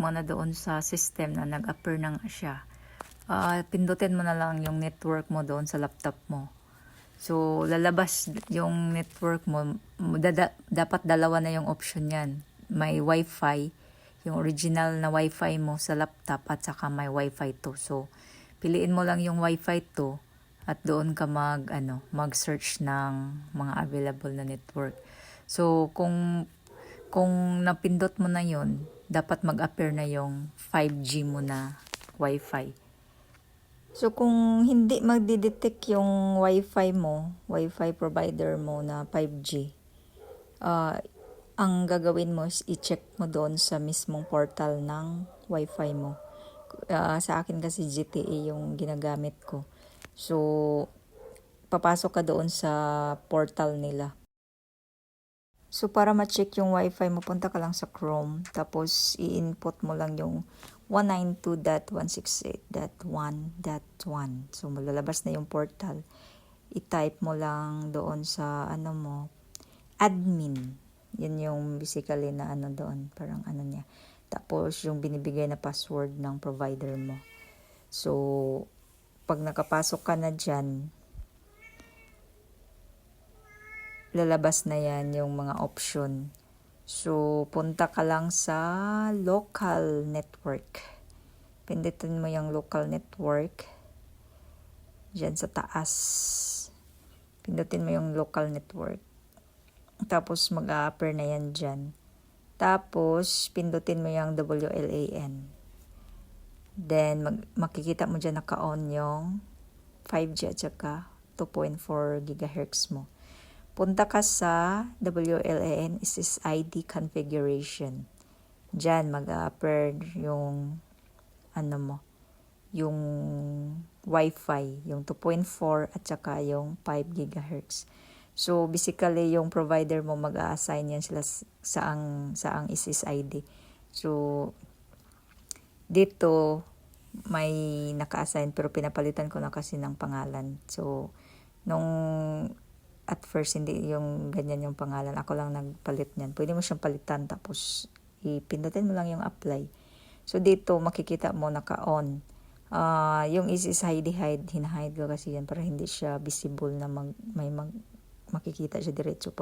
mo na doon sa system na nag-appear na nga siya. Pindutin mo na lang yung network mo doon sa laptop mo. So, lalabas yung network mo. Dapat dalawa na yung option yan. May Wi-Fi, yung original na Wi-Fi mo sa laptop at saka may Wi-Fi 2. So, piliin mo lang yung Wi-Fi 2 at doon ka mag-search ng mga available na network. So, kung napindot mo na yon, dapat mag-appear na yung 5G mo na Wi-Fi. So, kung hindi magdidetect yung Wi-Fi mo, Wi-Fi provider mo na 5G, ang gagawin mo is i-check mo doon sa mismong portal ng Wi-Fi mo. Sa akin kasi ZTE yung ginagamit ko. So, papasok ka doon sa portal nila. So, para ma-check yung Wi-Fi mo, punta ka lang sa Chrome. Tapos, i-input mo lang yung 192.168.1.1. So, malalabas na yung portal. I-type mo lang doon sa, admin. Yun yung basically na doon. Parang niya. Tapos, yung binibigay na password ng provider mo. So, pag nakapasok ka na dyan, lalabas na yan yung mga option. So, punta ka lang sa local network. Pindutin mo yung local network. Diyan sa taas. Pindutin mo yung local network. Tapos, mag-a-appear na yan dyan. Tapos, pindutin mo yung WLAN. Then, makikita mo dyan naka-on yung 5G at saka 2.4 GHz mo. Punta ka sa WLAN SSID configuration. Diyan mag-a-appear yung yung Wi-Fi, yung 2.4 at saka yung 5 GHz. So basically yung provider mo mag-a-assign yan sila saang SSID. So dito may naka-assign pero pinapalitan ko na kasi ng pangalan. So nung at first, hindi yung ganyan yung pangalan. Ako lang nagpalit niyan. Pwede mo siyang palitan tapos ipindutin mo lang yung apply. So, dito makikita mo naka-on. Yung hide, hinahide ko kasi yan para hindi siya visible na makikita siya diretso pag